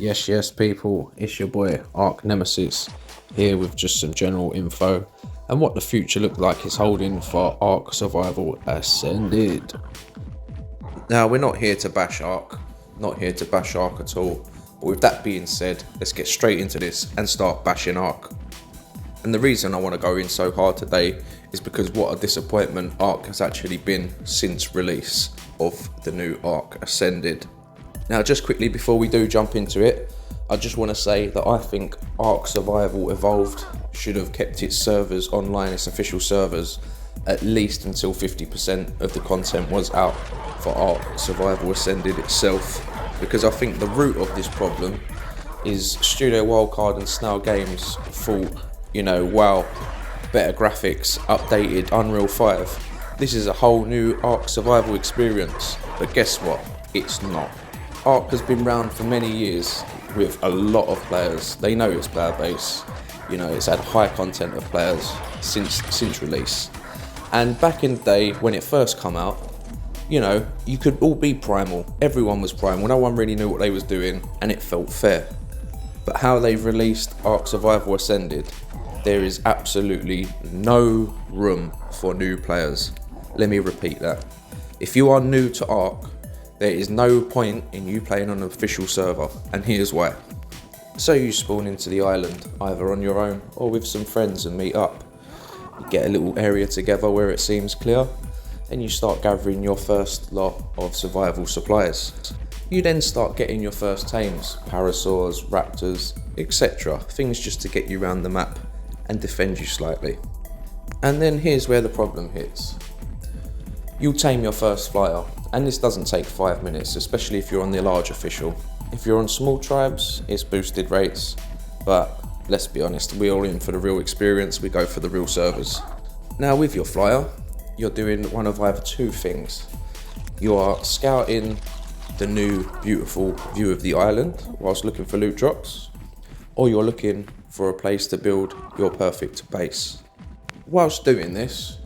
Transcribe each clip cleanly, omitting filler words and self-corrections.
Yes, people, it's your boy Ark Nemesis here with just some general info and what the future looked like is holding for Ark Survival Ascended. Now, we're not here to bash Ark, not here to bash Ark at all, but with that being said, let's get straight into this and start bashing Ark. And the reason I want to go in so hard today is because what a disappointment Ark has actually been since release of the new Ark Ascended. Now, just quickly before we do jump into it, I just want to say that I think Ark Survival Evolved should have kept its servers online, its official servers, at least until 50% of the content was out for Ark Survival Ascended itself, because I think the root of this problem is Studio Wildcard and Snail Games thought, wow, better graphics, updated Unreal 5. This is a whole new Ark Survival experience, but guess what? It's not. Ark has been around for many years with a lot of players. They know its player base. It's had high content of players since release. And back in the day when it first come out, you could all be primal. Everyone was primal. No one really knew what they was doing, and it felt fair. But how they've released Ark Survival Ascended, there is absolutely no room for new players. Let me repeat that. If you are new to Ark, there is no point in you playing on an official server, and here's why. So you spawn into the island, either on your own or with some friends, and meet up. You get a little area together where it seems clear, and you start gathering your first lot of survival supplies. You then start getting your first tames, parasaurs, raptors, etc. Things just to get you around the map and defend you slightly. And then here's where the problem hits. You'll tame your first flyer, and this doesn't take 5 minutes, especially if you're on the large official. If you're on small tribes, it's boosted rates, but let's be honest, we're all in for the real experience, we go for the real servers. Now with your flyer, you're doing one of either two things. You are scouting the new beautiful view of the island whilst looking for loot drops, or you're looking for a place to build your perfect base. Whilst doing this,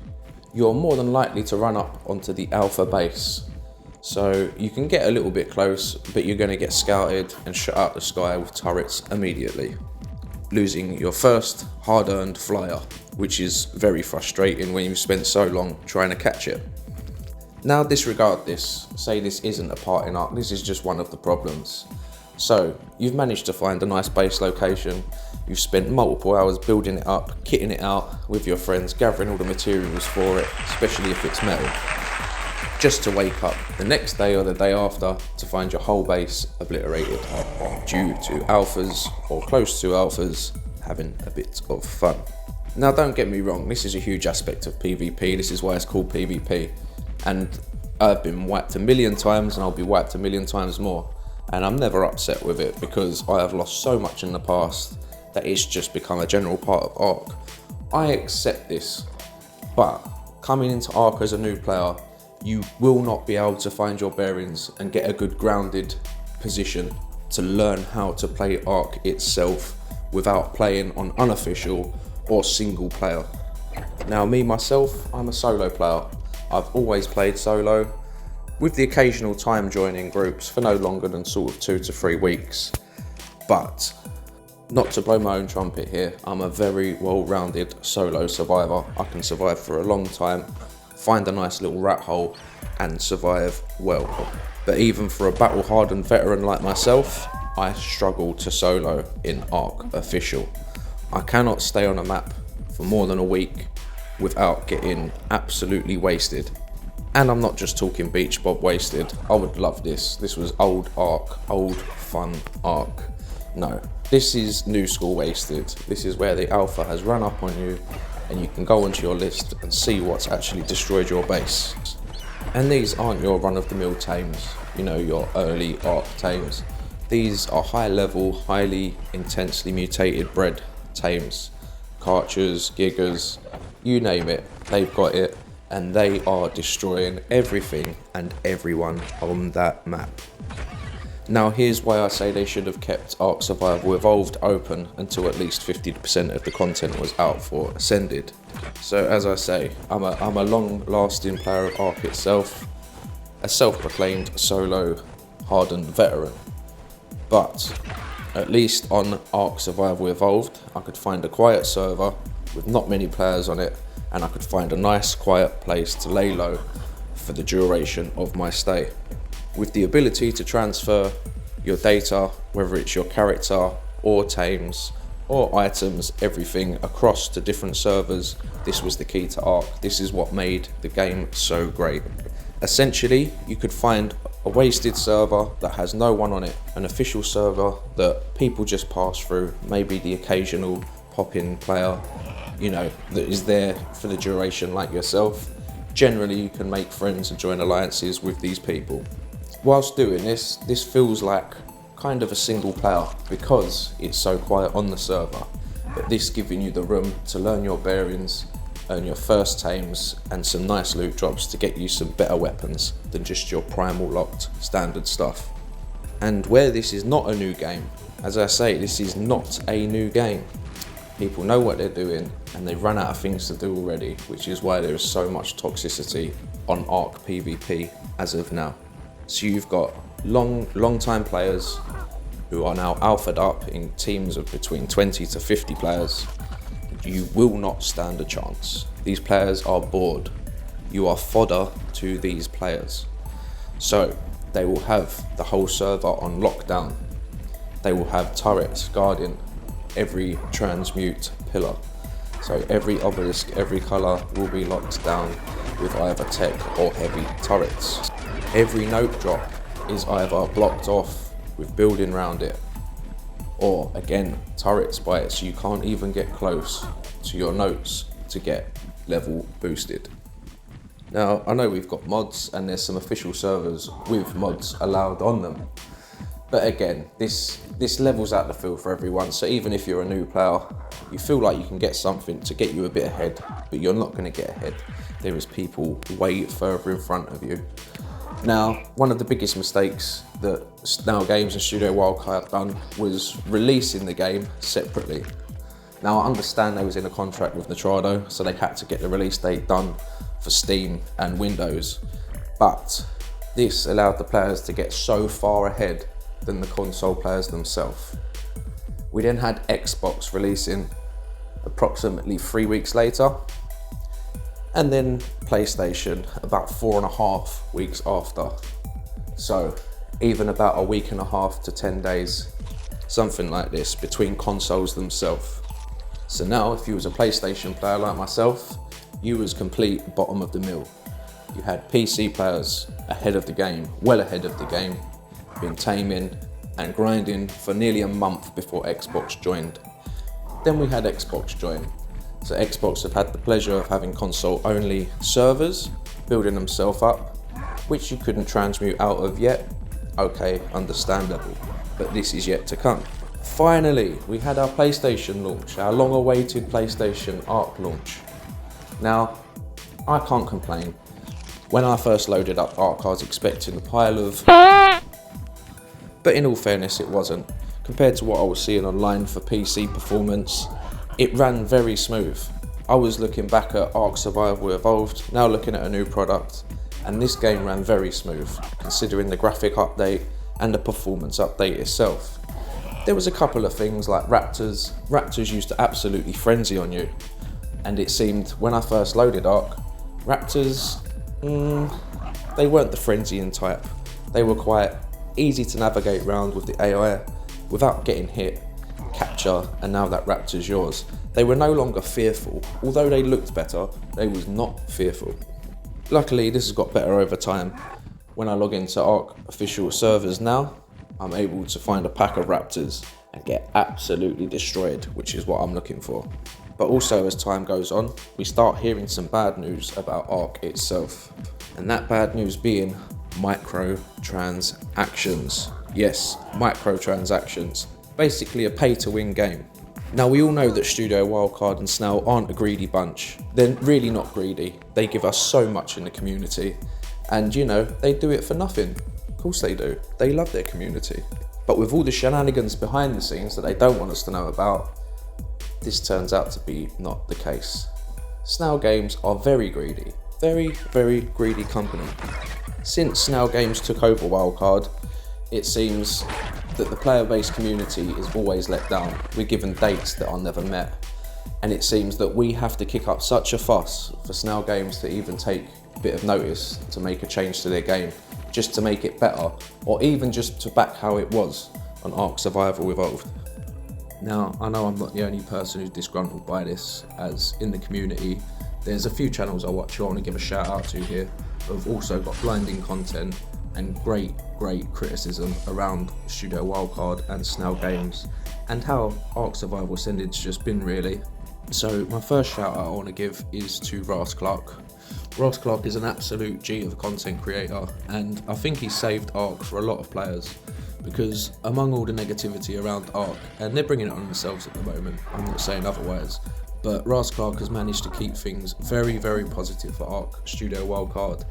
you're more than likely to run up onto the alpha base. So you can get a little bit close, but you're going to get scouted and shot out the sky with turrets immediately, losing your first hard-earned flyer, which is very frustrating when you've spent so long trying to catch it. Now disregard this, say this isn't a part in Ark, this is just one of the problems. So you've managed to find a nice base location, you've spent multiple hours building it up, kitting it out with your friends, gathering all the materials for it, especially if it's metal, just to wake up the next day or the day after to find your whole base obliterated due to alphas or close to alphas having a bit of fun. Now don't get me wrong, this is a huge aspect of PvP, this is why it's called PvP, and I've been wiped a million times and I'll be wiped a million times more, and I'm never upset with it because I have lost so much in the past that it's just become a general part of Ark. I accept this, but coming into Ark as a new player, you will not be able to find your bearings and get a good grounded position to learn how to play Ark itself without playing on unofficial or single player. Now me myself, I'm a solo player. I've always played solo, with the occasional time joining groups for no longer than sort of 2 to 3 weeks. But not to blow my own trumpet here, I'm a very well-rounded solo survivor. I can survive for a long time, find a nice little rat hole and survive well. But even for a battle-hardened veteran like myself, I struggle to solo in Ark Official. I cannot stay on a map for more than a week without getting absolutely wasted. And I'm not just talking beach bob wasted. I would love this. This was old Ark, old fun Ark. No, this is new school wasted. This is where the alpha has run up on you and you can go onto your list and see what's actually destroyed your base. And these aren't your run-of-the-mill tames, your early Ark tames. These are high-level, highly intensely mutated bred tames. Karchers, giggers, you name it, they've got it, and they are destroying everything and everyone on that map. Now here's why I say they should have kept Ark Survival Evolved open until at least 50% of the content was out for Ascended. So as I say, I'm a long-lasting player of Ark itself, a self-proclaimed solo hardened veteran. But At least on Ark Survival Evolved, I could find a quiet server with not many players on it, and I could find a nice quiet place to lay low for the duration of my stay. With the ability to transfer your data, whether it's your character or tames or items, everything across to different servers, this was the key to Ark. This is what made the game so great. Essentially, you could find a wasted server that has no one on it, an official server that people just pass through, maybe the occasional pop-in player, you know, that is there for the duration like yourself. Generally, you can make friends and join alliances with these people. Whilst doing this, this feels like kind of a single player because it's so quiet on the server, but this giving you the room to learn your bearings, earn your first tames and some nice loot drops to get you some better weapons than just your primal locked standard stuff. And where this is not a new game, as I say, this is not a new game. People know what they're doing and they've run out of things to do already, which is why there is so much toxicity on Ark PvP as of now. So you've got long time players who are now alphaed up in teams of between 20 to 50 players. You will not stand a chance. These players are bored. You are fodder to these players. So they will have the whole server on lockdown. They will have turrets guarding every transmute pillar. So every obelisk, every colour will be locked down with either tech or heavy turrets. Every note drop is either blocked off with building around it, or again, turrets by it, so you can't even get close to your notes to get level boosted. Now, I know we've got mods and there's some official servers with mods allowed on them, but again, this levels out the field for everyone. So even if you're a new player, you feel like you can get something to get you a bit ahead, but you're not going to get ahead. There is people way further in front of you. Now, one of the biggest mistakes that Snail Games and Studio Wildcard done was releasing the game separately. Now, I understand they was in a contract with Nitrado, so they had to get the release date done for Steam and Windows, but this allowed the players to get so far ahead than the console players themselves. We then had Xbox releasing approximately 3 weeks later, and then PlayStation about 4.5 weeks after. So even about a week and a half to 10 days, something like this, between consoles themselves. So now if you was a PlayStation player like myself, you was complete bottom of the mill. You had PC players ahead of the game, well ahead of the game, been taming and grinding for nearly a month before Xbox joined. Then we had Xbox join. So Xbox have had the pleasure of having console only servers, building themselves up, which you couldn't transmute out of yet. Okay, understandable, but this is yet to come. Finally, we had our PlayStation launch, our long awaited PlayStation Ark launch. Now, I can't complain. When I first loaded up Ark, I was expecting a pile of... But in all fairness, it wasn't. Compared to what I was seeing online for PC performance, it ran very smooth. I was looking back at Ark Survival Evolved, now looking at a new product, and this game ran very smooth, considering the graphic update and the performance update itself. There was a couple of things like raptors. Raptors used to absolutely frenzy on you, and it seemed when I first loaded Ark, raptors, they weren't the frenzying type. They were quite easy to navigate around with the AI without getting hit, capture, and now that raptor's yours. They were no longer fearful. Although they looked better, they was not fearful. Luckily, this has got better over time. When I log into Ark official servers now, I'm able to find a pack of raptors and get absolutely destroyed, which is what I'm looking for. But also, as time goes on, we start hearing some bad news about Ark itself. And that bad news being microtransactions. Yes, microtransactions. Basically a pay-to-win game. Now, we all know that Studio Wildcard and Snail aren't a greedy bunch. They're really not greedy. They give us so much in the community. And you know, they do it for nothing. Of course they do. They love their community. But with all the shenanigans behind the scenes that they don't want us to know about, this turns out to be not the case. Snail Games are very greedy. Very, very greedy company. Since Snail Games took over Wildcard, it seems that the player-based community is always let down. We're given dates that are never met. And it seems that we have to kick up such a fuss for Snail Games to even take a bit of notice to make a change to their game, just to make it better, or even just to back how it was on Ark Survival Evolved. Now, I know I'm not the only person who's disgruntled by this, as in the community, there's a few channels I watch who I want to give a shout out to here, who've also got blinding content and great criticism around Studio Wildcard and Snail Games, and how Ark Survival Ascended's just been really. So my first shout out I want to give is to Ross Clark. Ross Clark is an absolute G of a content creator, and I think he's saved Ark for a lot of players, because among all the negativity around Ark, and they're bringing it on themselves at the moment, I'm not saying otherwise, but Ross Clark has managed to keep things very positive for Ark, Studio Wildcard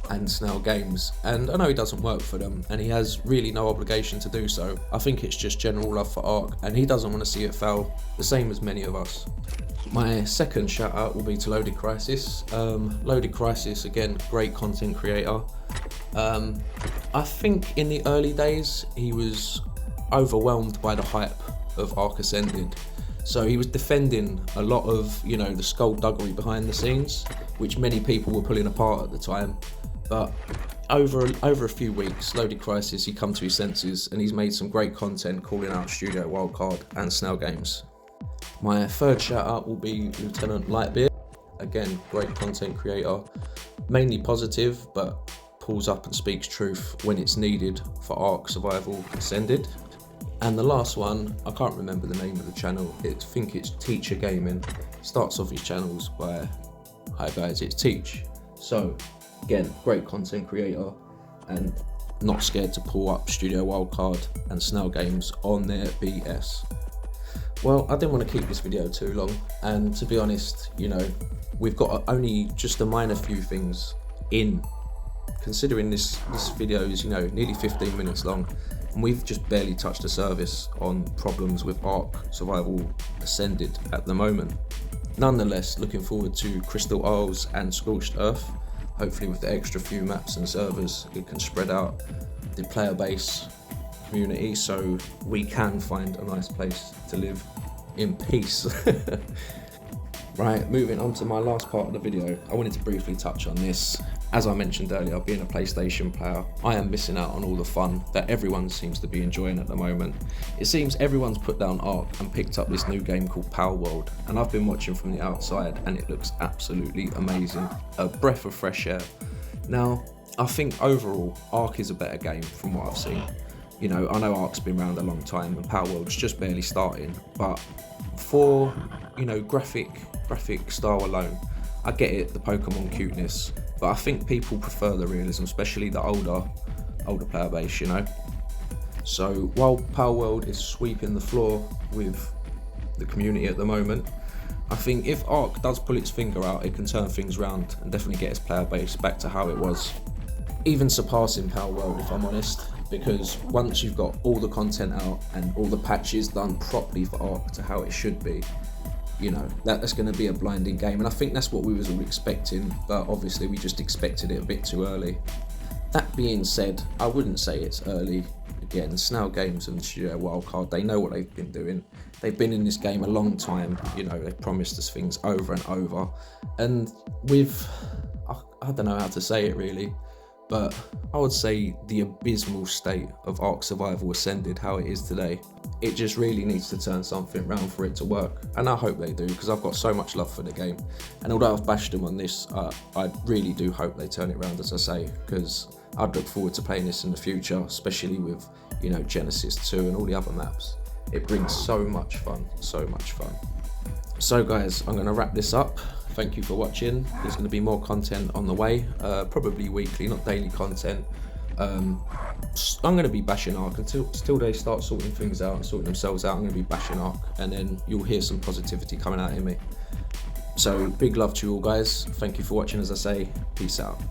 and Snail Games, and I know he doesn't work for them and he has really no obligation to do so. I think it's just general love for Ark, and he doesn't want to see it fail, the same as many of us. My second shout out will be to Loaded Crisis. Loaded Crisis, again, great content creator. I think in the early days he was overwhelmed by the hype of Ark Ascended, so he was defending a lot of, you know, the skullduggery behind the scenes, which many people were pulling apart at the time. But over a few weeks, Loaded Crisis, he come to his senses and he's made some great content calling out Studio Wildcard and Snail Games. My third shout out will be Lieutenant Lightbeard. Again, great content creator, mainly positive, but pulls up and speaks truth when it's needed for Ark Survival Ascended. And the last one, I can't remember the name of the channel, I think it's Teacher Gaming. Starts off his channels by, hi guys, it's Teach. So again, great content creator and not scared to pull up Studio Wildcard and Snail Games on their BS. Well, I didn't want to keep this video too long, and to be honest, you know, we've got only just a minor few things in, considering this video is, you know, nearly 15 minutes long, and we've just barely touched the surface on problems with Ark Survival Ascended at the moment. Nonetheless, looking forward to Crystal Isles and Scorched Earth. Hopefully with the extra few maps and servers, it can spread out the player base community so we can find a nice place to live in peace. Right, moving on to my last part of the video, I wanted to briefly touch on this. As I mentioned earlier, being a PlayStation player, I am missing out on all the fun that everyone seems to be enjoying at the moment. It seems everyone's put down Ark and picked up this new game called Power World, and I've been watching from the outside and it looks absolutely amazing. A breath of fresh air. Now, I think overall, Ark is a better game from what I've seen. You know, I know Ark's been around a long time and Power World's just barely starting, but for, you know, graphic style alone, I get it, the Pokemon cuteness, but I think people prefer the realism, especially the older player base, you know. So while Power World is sweeping the floor with the community at the moment, I think if Ark does pull its finger out, it can turn things around and definitely get its player base back to how it was. Even surpassing Power World, if I'm honest, because once you've got all the content out and all the patches done properly for Ark to how it should be, you know, that's going to be a blinding game, and I think that's what we was all expecting, but obviously we just expected it a bit too early. That being said, I wouldn't say it's early. Again, Snail Games and Studio Wildcard, they know what they've been doing. They've been in this game a long time, you know, they've promised us things over and over, and with, I don't know how to say it really, but I would say the abysmal state of Ark Survival Ascended, how it is today, it just really needs to turn something around for it to work, and I hope they do, because I've got so much love for the game, and although I've bashed them on this, I really do hope they turn it around, as I say, because I'd look forward to playing this in the future, especially with, you know, Genesis 2 and all the other maps. It brings so much fun, so much fun. So guys, I'm going to wrap this up. Thank you for watching. There's going to be more content on the way, probably weekly, not daily content. I'm going to be bashing Ark until they start sorting things out and sorting themselves out. I'm going to be bashing Ark, and then you'll hear some positivity coming out in me. So big love to you all guys. Thank you for watching, as I say. Peace out.